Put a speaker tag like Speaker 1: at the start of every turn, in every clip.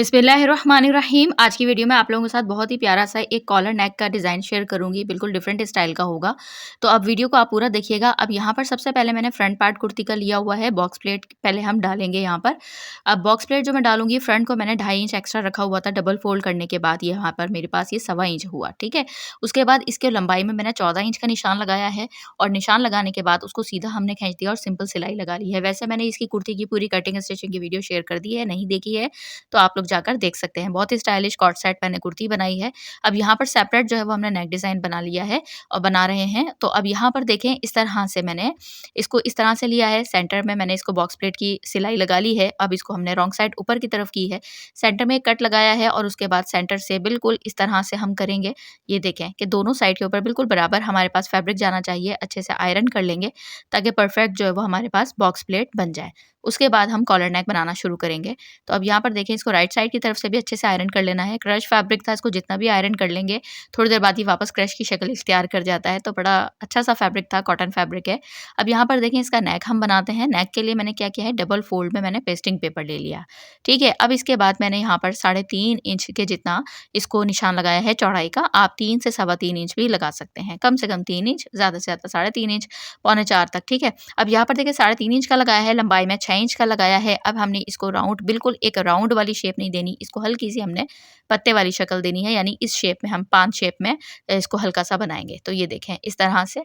Speaker 1: बिस्मिल्लाहिर्रहमानिर्रहीम। आज की वीडियो में आप लोगों के साथ बहुत ही प्यारा सा एक कॉलर नेक का डिज़ाइन शेयर करूंगी, बिल्कुल डिफरेंट स्टाइल का होगा। तो अब वीडियो को आप पूरा देखिएगा। अब यहाँ पर सबसे पहले मैंने फ्रंट पार्ट कुर्ती का लिया हुआ है, बॉक्स प्लेट पहले हम डालेंगे यहाँ पर। अब बॉक्स प्लेट जो मैं डालूंगी, फ्रंट को मैंने 2.5 इंच एक्स्ट्रा रखा हुआ था, डबल फोल्ड करने के बाद यहाँ पर मेरे पास ये 1.25 इंच हुआ। ठीक है, उसके बाद इसके लंबाई में मैंने 14 इंच का निशान लगाया है और निशान लगाने के बाद उसको सीधा हमने खींच दिया और सिंपल सिलाई लगा ली है। वैसे मैंने इसकी कुर्ती की पूरी कटिंग स्टिचिंग की वीडियो शेयर कर दी है, नहीं देखी है तो आप लोग जाकर देख सकते हैं। बहुत ही स्टाइलिश कॉर्ड सेट मैंने कुर्ती बनाई है। अब यहाँ पर सेपरेट जो है वो हमने नेक डिज़ाइन बना लिया है और बना रहे हैं। तो अब यहाँ पर देखें, इस तरह से मैंने इसको इस तरह से लिया है। सेंटर में मैंने इसको बॉक्स प्लेट की सिलाई लगा ली है। अब इसको हमने रॉन्ग साइड ऊपर की तरफ की है, सेंटर में कट लगाया है और उसके बाद सेंटर से बिल्कुल इस तरह से हम करेंगे। ये देखें कि दोनों साइड के ऊपर बिल्कुल बराबर हमारे पास फैब्रिक जाना चाहिए। अच्छे से आयरन कर लेंगे ताकि परफेक्ट जो है वो हमारे पास बॉक्स प्लेट बन जाए। उसके बाद हम कॉलर नेक बनाना शुरू करेंगे। तो अब यहाँ पर देखें, इसको राइट साइड की तरफ से भी अच्छे से आयरन कर लेना है। क्रश फैब्रिक था, इसको जितना भी आयरन कर लेंगे थोड़ी देर बाद ही वापस क्रश की शक्ल इख्तियार कर जाता है। तो बड़ा अच्छा सा फैब्रिक था, कॉटन फैब्रिक है। अब यहाँ पर देखें, इसका नेक हम बनाते हैं। नेक के लिए मैंने क्या किया है, डबल फोल्ड में मैंने पेस्टिंग पेपर ले लिया। ठीक है, अब इसके बाद मैंने यहाँ पर 3.5 इंच के जितना इसको निशान लगाया है चौड़ाई का। आप 3 से 3.25 इंच भी लगा सकते हैं, कम से कम 3 इंच, ज़्यादा से ज़्यादा 3.5 इंच, 3.25 तक। ठीक है, अब यहाँ पर देखिए 3.5 इंच का लगाया है, लंबाई में 6 इंच का लगाया है। अब हमने इसको राउंड, बिल्कुल एक राउंड वाली शेप नहीं देनी, इसको हल्की सी हमने पत्ते वाली शक्ल देनी है। यानी इस शेप में हम 5 शेप में इसको हल्का सा बनाएंगे। तो ये देखें, इस तरह से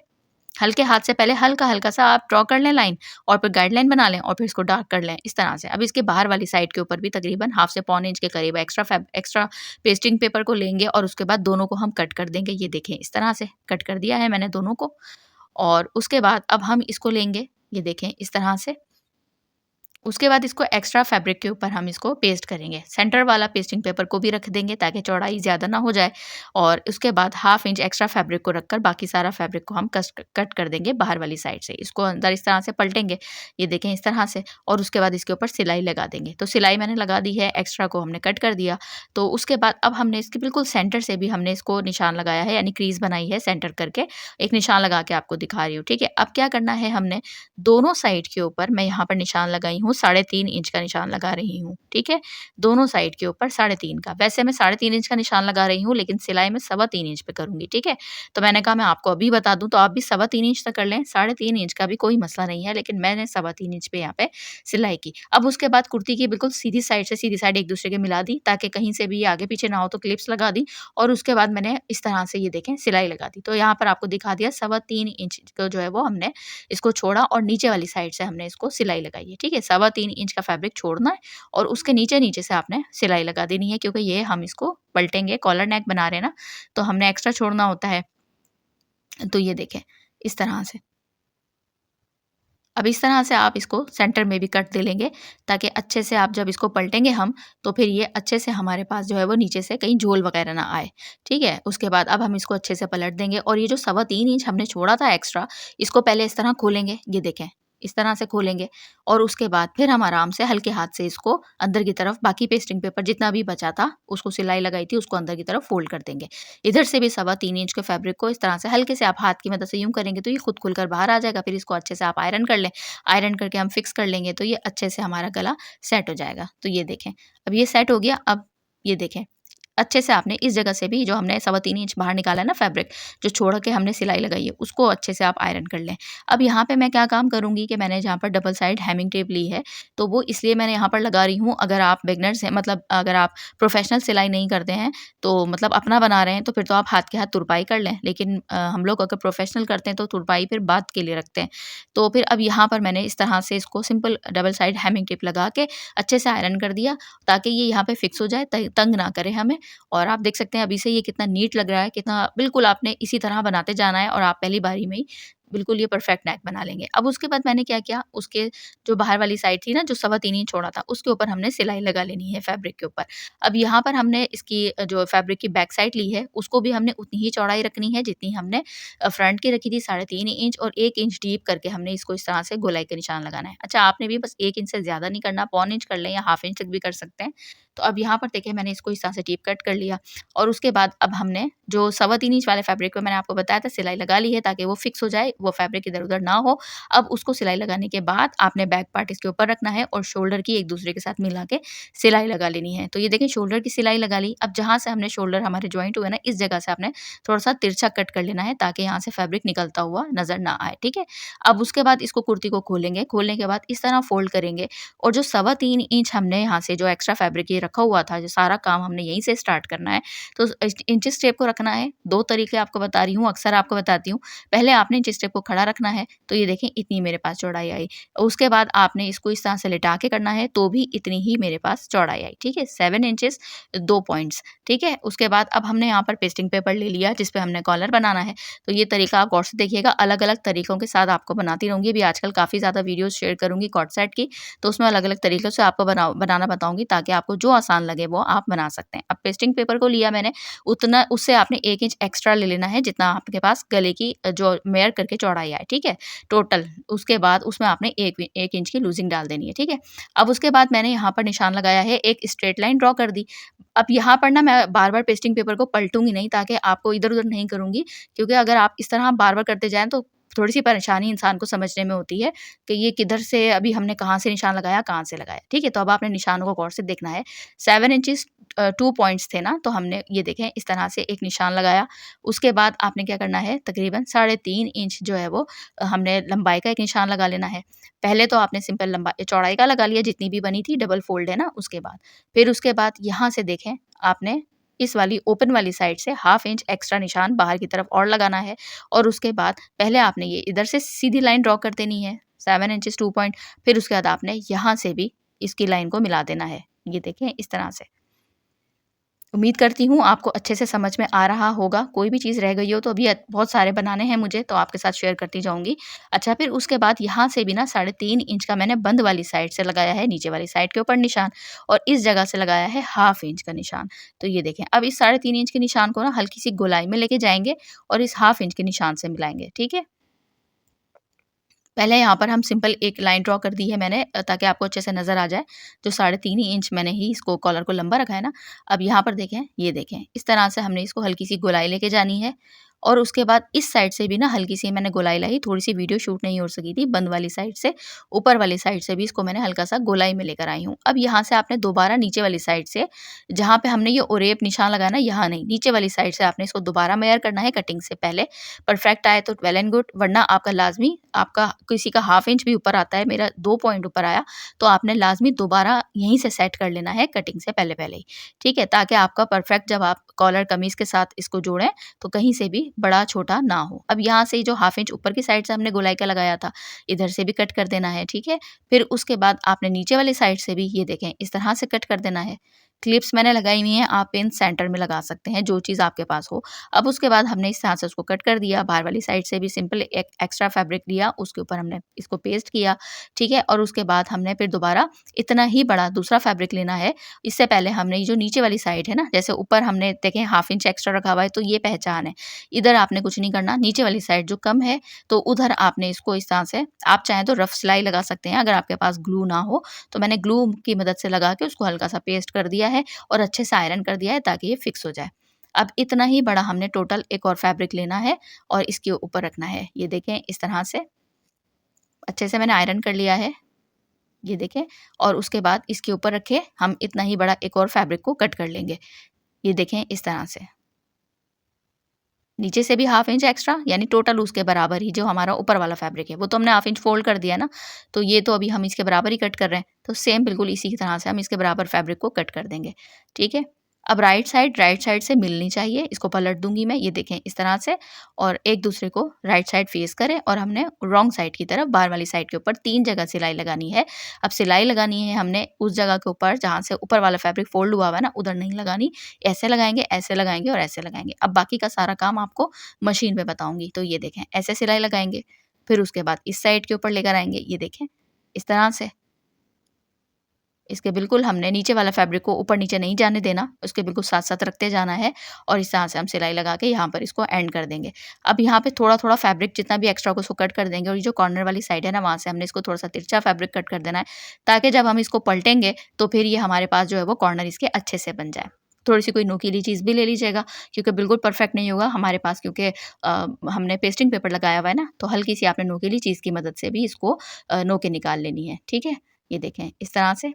Speaker 1: हल्के हाथ से पहले हल्का हल्का सा आप ड्रॉ कर लें लाइन और फिर गाइडलाइन बना लें और फिर इसको डार्क कर लें इस तरह से। अब इसके बाहर वाली साइड के ऊपर भी तकरीबन 1/2 से 1.25 इंच के करीब एक्स्ट्रा पेस्टिंग पेपर को लेंगे और उसके बाद दोनों को हम कट कर देंगे। ये देखें, इस तरह से कट कर दिया है मैंने दोनों को। और उसके बाद अब हम इसको लेंगे, ये देखें इस तरह से। उसके बाद इसको एक्स्ट्रा फैब्रिक के ऊपर हम इसको पेस्ट करेंगे। सेंटर वाला पेस्टिंग पेपर को भी रख देंगे ताकि चौड़ाई ज़्यादा ना हो जाए। और उसके बाद 1/2 इंच एक्स्ट्रा फैब्रिक को रखकर बाकी सारा फैब्रिक को हम कट कर देंगे बाहर वाली साइड से। इसको अंदर इस तरह से पलटेंगे, ये देखें इस तरह से। और उसके बाद इसके ऊपर सिलाई लगा देंगे। तो सिलाई मैंने लगा दी है, एक्स्ट्रा को हमने कट कर दिया। तो उसके बाद अब हमने इसके बिल्कुल सेंटर से भी हमने इसको निशान लगाया है, यानी क्रीज बनाई है सेंटर करके। एक निशान लगा के आपको दिखा रही हूँ। ठीक है, अब क्या करना है, हमने दोनों साइड के ऊपर, मैं यहाँ पर निशान लगाई हूँ 3.5 इंच का निशान लगा रही हूँ। ठीक है, दोनों साइड के ऊपर 3.5 का। वैसे मैं 3.5 इंच का निशान लगा रही हूँ, लेकिन सिलाई में 3.25 इंच पे करूंगी। ठीक है, तो मैंने कहा मैं आपको अभी बता दूं, तो आप भी 3.25 इंच तक कर लें। 3.5 इंच का भी कोई मसला नहीं है, लेकिन मैंने 3.25 इंच पे यहाँ पे सिलाई की। अब उसके बाद कुर्ती की बिल्कुल सीधी साइड से सीधी साइड एक दूसरे के मिला दी ताकि कहीं से भी आगे पीछे ना हो, तो क्लिप्स लगा दी। और उसके बाद मैंने इस तरह से, ये देखें, सिलाई लगा दी। तो यहाँ पर आपको दिखा दिया 3.25 इंच को जो है वो हमने इसको छोड़ा और नीचे वाली साइड से हमने इसको सिलाई लगाई है। ठीक है, 3.25 इंच का फैब्रिक छोड़ना है और उसके नीचे नीचे से आपने सिलाई लगा देनी है, क्योंकि ये हम इसको पलटेंगे, कॉलर नेक बना रहे हैं ना, तो हमने एक्स्ट्रा छोड़ना होता है। तो ये देखें इस तरह से। अब इस तरह से आप इसको सेंटर में भी कट दे लेंगे ताकि अच्छे से आप जब इसको पलटेंगे हम, तो फिर ये अच्छे से हमारे पास जो है वो नीचे से कहीं झोल वगैरह ना आए। ठीक है, उसके बाद अब हम इसको अच्छे से पलट देंगे और ये जो 3.25 इंच हमने छोड़ा था एक्स्ट्रा, इसको पहले इस तरह खोलेंगे, ये देखें इस तरह से खोलेंगे। और उसके बाद फिर हम आराम से हल्के हाथ से इसको अंदर की तरफ, बाकी पेस्टिंग पेपर जितना भी बचा था उसको सिलाई लगाई थी उसको अंदर की तरफ फोल्ड कर देंगे। इधर से भी 3.25 इंच के फैब्रिक को इस तरह से हल्के से आप हाथ की मदद से यूं करेंगे तो ये खुद खुलकर बाहर आ जाएगा। फिर इसको अच्छे से आप आयरन कर लें, आयरन करके हम फिक्स कर लेंगे तो ये अच्छे से हमारा गला सेट हो जाएगा। तो ये देखें, अब ये सेट हो गया। अब ये देखें, अच्छे से आपने इस जगह से भी जो हमने 3.25 इंच बाहर निकाला है ना फैब्रिक, जो छोड़ के हमने सिलाई लगाई है, उसको अच्छे से आप आयरन कर लें। अब यहाँ पे मैं क्या काम करूँगी कि मैंने जहाँ पर डबल साइड हैमिंग टेप ली है, तो वो इसलिए मैंने यहाँ पर लगा रही हूँ। अगर आप बिगनर्स हैं, मतलब अगर आप प्रोफेशनल सिलाई नहीं करते हैं, तो मतलब अपना बना रहे हैं, तो फिर तो आप हाथ के हाथ तुरपाई कर लें। लेकिन हम लोग अगर प्रोफेशनल करते हैं तो तुरपाई फिर बाद के लिए रखते हैं। तो फिर अब यहाँ पर मैंने इस तरह से इसको simple double side Hamming tape लगा के अच्छे से आयरन कर दिया ताकि ये यहाँ पे फिक्स हो जाए, तंग ना करे हमें। और आप देख सकते हैं अभी से ये कितना नीट लग रहा है, कितना बिल्कुल आपने इसी तरह बनाते जाना है और आप पहली बारी में ही बिल्कुल ये परफेक्ट नेक बना लेंगे। अब उसके बाद मैंने क्या किया, उसके जो बाहर वाली साइड थी ना, जो 3.25 इंच छोड़ा था, उसके ऊपर हमने सिलाई लगा लेनी है फैब्रिक के ऊपर। अब यहाँ पर हमने इसकी जो फैब्रिक की बैक साइड ली है, उसको भी हमने उतनी ही चौड़ाई रखनी है जितनी हमने फ्रंट की रखी थी 3.5 इंच, और 1 इंच डीप करके हमने इसको इस तरह से गोलाई का निशान लगाना है। अच्छा, आपने भी बस 1 इंच से ज़्यादा नहीं करना, 1/4 इंच कर लें या 1/2 इंच तक भी कर सकते हैं। तो अब यहाँ पर देखिए मैंने इसको इस तरह से डीप कट कर लिया और उसके बाद अब हमने जो 3.25 इंच वाले फैब्रिक पे मैंने आपको बताया था सिलाई लगा ली है ताकि वो फिक्स हो जाए वो फैब्रिक इधर-उधर ना हो। अब उसको सिलाई लगाने के बाद आपने बैक पार्ट इसके ऊपर रखना है और शोल्डर की एक दूसरे के साथ मिला के सिलाई लगा लेनी है। तो ये देखिए शोल्डर की सिलाई लगा ली। अब जहाँ से हमने शोल्डर हमारे जॉइंट हुए ना, इस जगह से आपने थोड़ा-सा तिरछा कट कर लेना है ताकि यहाँ से फैब्रिक निकलता हुआ नज़र ना आए, ठीक है? अब उसके बाद इसको कुर्ती को खोलेंगे, खोलने के बाद इस तरह फ़ोल्ड करेंगे और जो 3.25 इंच हमने यहाँ से जो एक्स्ट्रा फैब्रिक ये रखा हुआ था, जो सारा काम हमने यहीं से स्टार्ट करना है। तो इंचेस टेप को रखना है। 2 तरीके आपको बता रही हूँ, अक्सर आपको बताती हूँ। पहले आपने इंचेस टेप को खड़ा रखना है, तो ये देखें इतनी मेरे पास चौड़ाई आई। उसके बाद आपने इसको इस तरह से लिटा के करना है, तो भी इतनी ही मेरे पास चौड़ाई आई, ठीक है? 7 इंचेस 2 पॉइंट्स, ठीक है? उसके बाद अब हमने यहाँ पर पेस्टिंग पेपर ले लिया जिस पे हमने कॉलर बनाना है। तो ये तरीका आप गौर से देखिएगा, अलग-अलग तरीकों के साथ आपको बनाती रहूँगी। अभी आजकल काफ़ी ज़्यादा वीडियोज़ शेयर करूँगी कॉर्ड सेट की, तो उसमें अलग-अलग तरीकों से आपको बनाना बताऊँगी ताकि आपको जो आसान लगे वो आप बना सकते हैं। अब पेस्टिंग पेपर को लिया मैंने, उतना उससे आपने 1 इंच एक्स्ट्रा ले लेना है जितना आपके पास गले की जो मेयर करके चौड़ाई आए, ठीक है? टोटल उसके बाद उसमें आपने 1 इंच की लूज़िंग डाल देनी है, ठीक है? अब उसके बाद मैंने यहाँ पर निशान लगाया है, एक स्ट्रेट लाइन ड्रॉ कर दी। अब यहाँ पर ना मैं बार-बार पेस्टिंग पेपर को पलटूँगी नहीं ताकि आपको इधर-उधर नहीं करूँगी, क्योंकि अगर आप इस तरह बार-बार करते जाएँ तो थोड़ी-सी परेशानी इंसान को समझने में होती है कि ये किधर से अभी हमने कहाँ से निशान लगाया, कहाँ से लगाया, ठीक है? तो अब आपने निशानों को गौर से देखना है। 7 इंचेस 2 पॉइंट्स थे ना, तो हमने ये देखें इस तरह से एक निशान लगाया। उसके बाद आपने क्या करना है, तकरीबन 3.5 इंच जो है वो हमने लंबाई का एक निशान लगा लेना है। पहले तो आपने सिंपल चौड़ाई का लगा लिया जितनी भी बनी थी, डबल फ़ोल्ड है ना उसके बाद। फिर उसके बाद यहाँ से देखें आपने इस वाली ओपन वाली साइड से 1/2 इंच एक्स्ट्रा निशान बाहर की तरफ और लगाना है और उसके बाद पहले आपने ये इधर से सीधी लाइन ड्रॉ कर देनी है 7 इंचेस 2 पॉइंट, फिर उसके बाद आपने यहाँ से भी इसकी लाइन को मिला देना है। ये देखें इस तरह से। उम्मीद करती हूँ आपको अच्छे से समझ में आ रहा होगा। कोई भी चीज़ रह गई हो तो अभी बहुत सारे बनाने हैं मुझे, तो आपके साथ शेयर करती जाऊँगी। अच्छा, फिर उसके बाद यहाँ से भी ना 3.5 इंच का मैंने बंद वाली साइड से लगाया है, नीचे वाली साइड के ऊपर निशान, और इस जगह से लगाया है 1/2 इंच का निशान। तो ये देखें, अब इस 3.5 इंच के निशान को ना हल्की-सी गोलाई में लेके जाएँगे और इस 1/2 इंच के निशान से मिलाएँगे, ठीक है? पहले यहाँ पर हम सिंपल एक लाइन ड्रॉ कर दी है मैंने, ताकि आपको अच्छे से नज़र आ जाए। जो 3.5 ही इंच मैंने ही इसको कॉलर को लंबा रखा है ना, अब यहाँ पर देखें, ये देखें, इस तरह से हमने इसको हल्की-सी गोलाई लेके जानी है और उसके बाद इस साइड से भी ना हल्की-सी मैंने गोलाई लाई, थोड़ी-सी वीडियो शूट नहीं हो सकी थी, बंद वाली साइड से, ऊपर वाली साइड से भी इसको मैंने हल्का-सा गोलाई में लेकर आई हूँ। अब यहाँ से आपने दोबारा नीचे वाली साइड से, जहाँ पे हमने ये ओरेप निशान लगाया ना, यहाँ नहीं, नीचे वाली साइड से आपने इसको दोबारा मेयर करना है कटिंग से पहले। परफेक्ट आए तो वेल एंड गुड, वरना आपका लाज़मी, आपका किसी का 1/2 इंच भी ऊपर आता है, मेरा 2 पॉइंट ऊपर आया, तो आपने लाज़मी दोबारा यहीं से सेट कर लेना है कटिंग से पहले-पहले ही, ठीक है? ताकि आपका परफेक्ट जब आप कॉलर कमीज़ के साथ इसको जोड़ें, तो कहीं से भी बड़ा-छोटा ना हो। अब यहाँ से जो 1/2 इंच ऊपर की साइड से हमने गोलाई का लगाया था, इधर से भी कट कर देना है, ठीक है? फिर उसके बाद आपने नीचे वाली साइड से भी ये देखें इस तरह से कट कर देना है। क्लिप्स मैंने लगाई हुई हैं, आप पिन सेंटर में लगा सकते हैं, जो चीज़ आपके पास हो। अब उसके बाद हमने इस तरह से उसको कट कर दिया, बाहर वाली साइड से भी सिंपल एक एक्स्ट्रा फैब्रिक लिया, उसके ऊपर हमने इसको पेस्ट किया, ठीक है? और उसके बाद हमने फिर दोबारा इतना ही बड़ा दूसरा फैब्रिक लेना है। इससे पहले हमने ये जो नीचे वाली साइड है ना, जैसे ऊपर हमने देखें 1/2 इंच एक्स्ट्रा रखा हुआ है, तो ये पहचान है। इधर आपने कुछ नहीं करना, नीचे वाली साइड जो कम है, तो उधर आपने इसको इस तरह से, आप चाहें तो रफ सिलाई लगा सकते हैं, अगर आपके पास ग्लू ना हो, तो मैंने ग्लू की मदद से लगा के उसको हल्का-सा पेस्ट कर दिया है और अच्छे से आयरन कर दिया है ताकि ये फिक्स हो जाए। अब इतना ही बड़ा हमने टोटल एक और फैब्रिक लेना है और इसके ऊपर रखना है। ये देखें इस तरह से अच्छे से मैंने आयरन कर लिया है, ये देखें, और उसके बाद इसके ऊपर रखे हम इतना ही बड़ा एक और फैब्रिक को कट कर लेंगे। ये देखें इस तरह से। नीचे से भी 1/2 इंच एक्स्ट्रा, यानी टोटल उसके बराबर ही जो हमारा ऊपर वाला फैब्रिक है, वो तो हमने 1/2 इंच फोल्ड कर दिया ना, तो ये तो अभी हम इसके बराबर ही कट कर रहे हैं। तो सेम बिल्कुल इसी की तरह से हम इसके बराबर फैब्रिक को कट कर देंगे, ठीक है? अब राइट साइड से मिलनी चाहिए, इसको पलट दूँगी मैं, ये देखें इस तरह से, और एक दूसरे को राइट साइड फेस करें और हमने रॉन्ग साइड की तरफ बाहर वाली साइड के ऊपर 3 जगह सिलाई लगानी है। अब सिलाई लगानी है हमने उस जगह के ऊपर जहाँ से ऊपर वाला फैब्रिक फोल्ड हुआ हुआ है ना, उधर नहीं लगानी, ऐसे लगाएँगे और ऐसे लगाएँगे। अब बाकी का सारा काम आपको मशीन पे बताऊँगी। तो ये देखें ऐसे सिलाई लगाएँगे, फिर उसके बाद इस साइड के ऊपर लेकर आएँगे, ये देखें इस तरह से। इसके बिल्कुल हमने नीचे वाला फैब्रिक को ऊपर-नीचे नहीं जाने देना, उसके बिल्कुल साथ-साथ रखते जाना है और इस तरह से हम सिलाई लगा के यहाँ पर इसको एंड कर देंगे। अब यहाँ पे थोड़ा-थोड़ा फैब्रिक जितना भी एक्स्ट्रा होगा उसको कट कर देंगे और ये जो कॉर्नर वाली साइड है ना, वहाँ से हमने इसको थोड़ा-सा तिरछा फैब्रिक कट कर देना है, ताकि जब हम इसको पलटेंगे तो फिर ये हमारे पास जो है वो कॉर्नर इसके अच्छे से बन जाए। थोड़ी-सी कोई नोकीली चीज़ भी ले लीजिएगा क्योंकि बिल्कुल परफेक्ट नहीं होगा हमारे पास क्योंकि हमने पेस्टिंग पेपर लगाया हुआ है ना, तो हल्की-सी आपने नोकीली चीज़ की मदद से भी इसको नोके निकाल लेनी है, ठीक है? ये देखें इस तरह से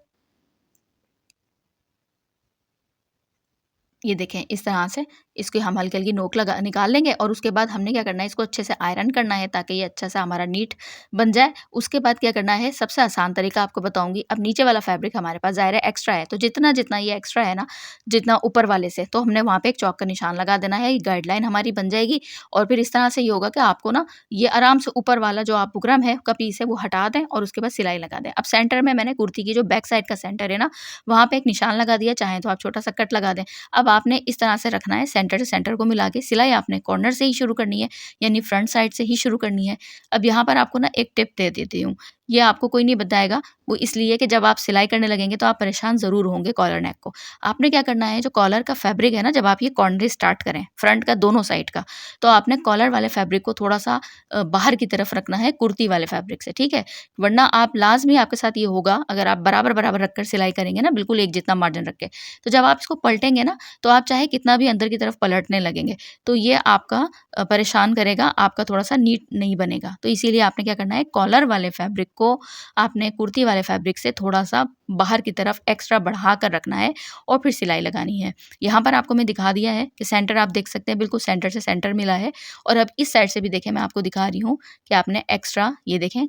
Speaker 1: ये देखें इस तरह से इसकी हम हल्की-हल्की नोक लगा निकाल लेंगे और उसके बाद हमने क्या करना है इसको अच्छे से आयरन करना है ताकि ये अच्छा सा हमारा नीट बन जाए। उसके बाद क्या करना है सबसे आसान तरीका आपको बताऊँगी। अब नीचे वाला फैब्रिक हमारे पास ज़ाहिर है एक्स्ट्रा है, तो जितना-जितना ये एक्स्ट्रा है ना, जितना ऊपर वाले से तो हमने वहाँ पे एक चॉक का निशान लगा देना है। ये गाइडलाइन हमारी बन जाएगी और फिर इस तरह से ये होगा कि आपको ना ये आराम से ऊपर वाला जो आप बुकरम है का पीस है वो हटा दें और उसके बाद सिलाई लगा दें। अब सेंटर में मैंने कुर्ती की जो बैक साइड का सेंटर है ना, वहाँ पे एक निशान लगा दिया, चाहें तो आप छोटा-सा कट लगा दें। अब आपने इस तरह से रखना है सेंटर से सेंटर को मिला के सिलाई आपने कॉर्नर से ही शुरू करनी है यानी फ्रंट साइड से ही शुरू करनी है। अब यहाँ पर आपको ना एक टिप दे देती हूँ, ये आपको कोई नहीं बताएगा, वो इसलिए कि जब आप सिलाई करने लगेंगे तो आप परेशान ज़रूर होंगे कॉलर नेक को। आपने क्या करना है जो कॉलर का फैब्रिक है ना जब आप ये कॉर्नरी स्टार्ट करें, फ्रंट का दोनों साइड का, तो आपने कॉलर वाले फैब्रिक को थोड़ा-सा बाहर की तरफ रखना है कुर्ती वाले फैब्रिक से, ठीक है? वरना आप लाज़मी आपके साथ ये होगा अगर आप बराबर-बराबर रख कर सिलाई करेंगे ना बिल्कुल एक जितना मार्जिन रख के, तो जब आप इसको पलटेंगे ना तो आप चाहे कितना भी अंदर की तरफ पलटने लगेंगे, तो ये आपका परेशान करेगा, आपका थोड़ा-सा नीट नहीं बनेगा। तो इसीलिए आपने क्या करना है कॉलर वाले फैब्रिक को आपने कुर्ती वाले फैब्रिक से थोड़ा-सा बाहर की तरफ एक्स्ट्रा बढ़ा कर रखना है और फिर सिलाई लगानी है। यहाँ पर आपको मैं दिखा दिया है कि सेंटर आप देख सकते हैं बिल्कुल सेंटर से सेंटर मिला है और अब इस साइड से भी देखें मैं आपको दिखा रही हूँ कि आपने एक्स्ट्रा ये देखें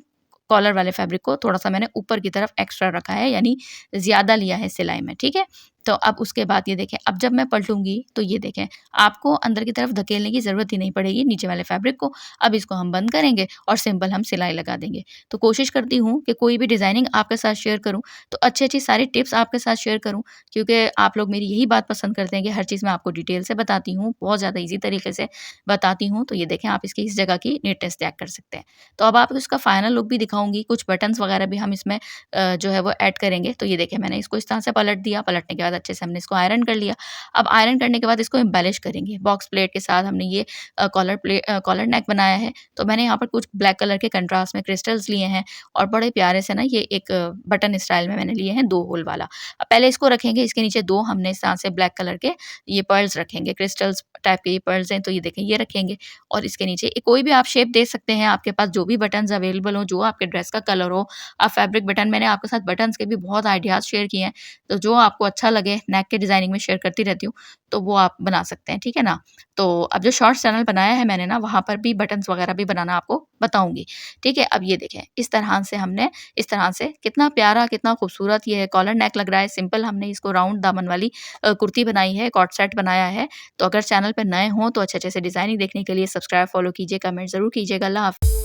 Speaker 1: कॉलर वाले फैब्रिक को थोड़ा-सा मैंने ऊपर की तरफ एक्स्ट्रा रखा है यानी ज़्यादा लिया है सिलाई में, ठीक है? तो अब उसके बाद ये देखें, अब जब मैं पलटूँगी तो ये देखें, आपको अंदर की तरफ धकेलने की ज़रूरत ही नहीं पड़ेगी नीचे वाले फैब्रिक को। अब इसको हम बंद करेंगे और सिंपल हम सिलाई लगा देंगे। तो कोशिश करती हूँ कि कोई भी डिज़ाइनिंग आपके साथ शेयर करूँ, तो अच्छी-अच्छी सारी टिप्स आपके साथ शेयर करूँ क्योंकि आप लोग मेरी यही बात पसंद करते हैं कि हर चीज़ मैं आपको डिटेल से बताती हूँ, बहुत ज़्यादा ईज़ी तरीके से बताती हूँ। तो ये देखें, आप इसकी इस जगह की नीटनेस चेक कर सकते हैं। तो अब आपको इसका फाइनल लुक भी दिखाऊँगी, कुछ बटन्स वगैरह भी हम इसमें जो है वो ऐड करेंगे। तो ये देखिए मैंने इसको इस तरह से पलट दिया, पलटने के बाद अच्छे से हमने इसको आयरन कर लिया। अब आयरन करने के बाद इसको एम्बेलिश करेंगे। बॉक्स प्लेट के साथ हमने ये कॉलर नेक बनाया है। तो मैंने यहाँ पर कुछ ब्लैक कलर के कंट्रास्ट में क्रिस्टल्स लिए हैं और बड़े प्यारे से ना ये एक बटन स्टाइल में मैंने लिए हैं 2 होल वाला। अब पहले इसको रखेंगे, इसके नीचे 2 हमने इस तरह से ब्लैक कलर के ये पर्ल्स रखेंगे, क्रिस्टल्स टाइप के ये पर्ल्स हैं, तो ये देखें ये रखेंगे और इसके नीचे कोई भी आप शेप दे सकते हैं, आपके पास जो भी बटन्स अवेलेबल हो, जो आपके ड्रेस का कलर हो। आप फैब्रिक बटन, मैंने आपके साथ बटन्स के भी बहुत आइडियाज़ शेयर किए हैं, तो जो आपको अच्छा लगे नेक के डिज़ाइनिंग में शेयर करती रहती हूँ, तो वो आप बना सकते हैं, ठीक है ना? तो अब जो शॉर्ट्स चैनल बनाया है मैंने ना, वहाँ पर भी बटन्स वगैरह भी बनाना आपको बताऊँगी, ठीक है? अब ये देखें, इस तरह से हमने इस तरह से कितना प्यारा, कितना खूबसूरत ये कॉलर नेक लग रहा है। सिंपल हमने इसको राउंड दामन वाली कुर्ती बनाई है, कॉर्ड सेट बनाया है। तो अगर चैनल पे नए हों, तो अच्छे-अच्छे से डिज़ाइनिंग देखने के लिए सब्सक्राइब, फॉलो कीजिए, कमेंट ज़रूर कीजिएगा। अल्लाह हाफ़िज़।